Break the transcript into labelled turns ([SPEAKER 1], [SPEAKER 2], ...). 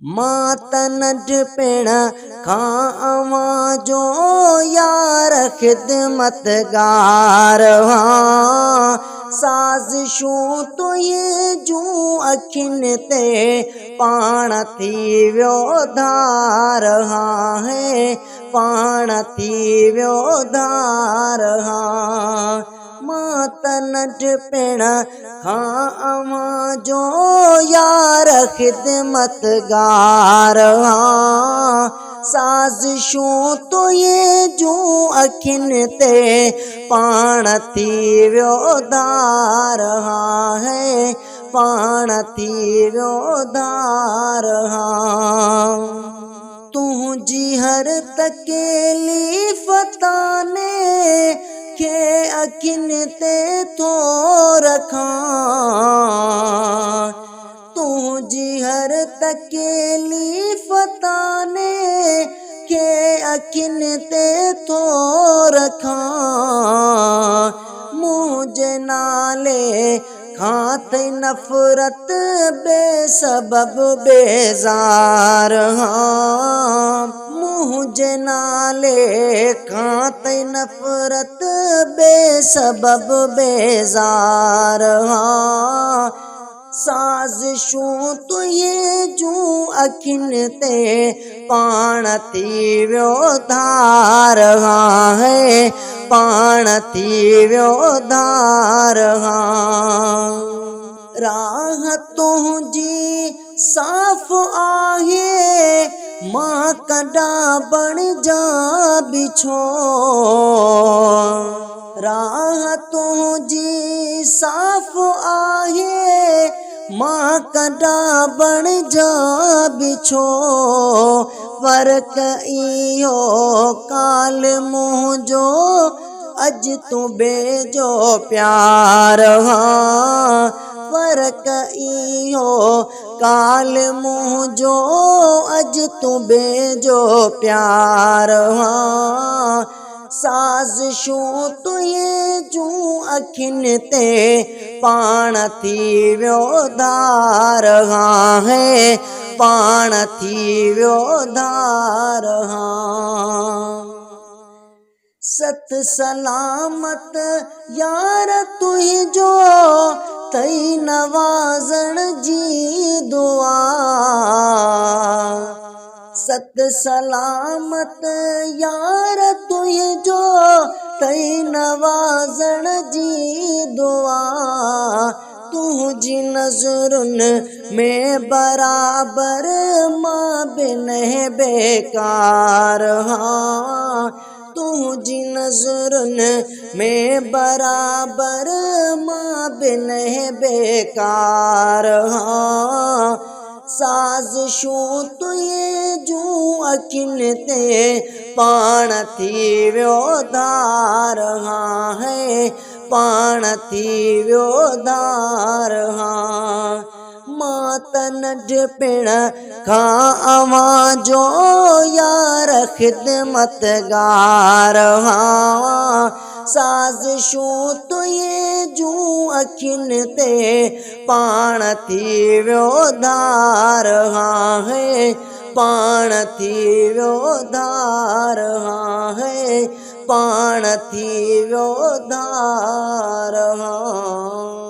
[SPEAKER 1] मात नंढपिण खां अवां जो यार ख़िदमतगार हाँ। साज़िशूं तुंहिंजी जूं अखियुनि ते पाण थी वियो धार हाँ है, पाण थी वियो धार हाँ। मात नंढपिण खां अवां जो यार ख़िदमतगार हाँ। साज़िशूं तुंहिंजी जूं अखियुनि ते पाण थी वियो धार हाँ है, पाण थी वियो धार हाँ। तुंहिंजी हर तकलीफ़ ताने के अखियुनि ते थो रखां। तुंहिंजी हर तकलीफ़ ताने के अखियुनि ते थो रखां। मुंहिंजे नाले खां ते नफ़रत बेसबब बेज़ार हाँ। मुंहिंजे नाले खां ते नफ़रत बेसबब बेज़ार हाँ। साज़िशूं तुंहिंजी जूं अखियुनि ते पाण थी वियो धार हाँ है, पाण थी वियो धार हाँ। राह तुंहिंजी साफ़ आहे मां कॾां बणिजां बिछो। राह तुंहिंजी साफ़ आहे मां कॾां बणिजां बिछो। फ़र्क़ु इहो काल मुंहिंजो अॼु तूं ॿिए जो प्यार हाँ। फ़र्क़ु इहो काल मुंहिंजो अॼु तूं ॿिए जो प्यार हाँ। साज़िशूं तुंहिंजी जूं अखियुनि ते पाण थी वियो धार हाँ है, पाण थी वियो धार हाँ। सत सलामत यार तुंहिंजो तई नवाज़ण जी दुआ। सत सलामत यार तुंहिंजो तई नवाज़ण जी दुआ। तुंहिंजी नज़रुनि में बराबर मां बि न बेकार हाँ। तुंहिंजी नज़रुनि में बराबर मां बि न बेकार हाँ। साज़िशूं तुंहिंजी जूं अखियुनि ते पाण थी वियो धार हाँ है, पाण थी वियो धार हाँ। मात नंढपिण खां अवां जो यार ख़िदमतगार हाँ। साज़िशूं तुंहिंजी जूं अखियुनि ते पाण थी वियो धार हाँ है, पाण थी वियो धार हाँ है, पाण थी वियो धार हाँ।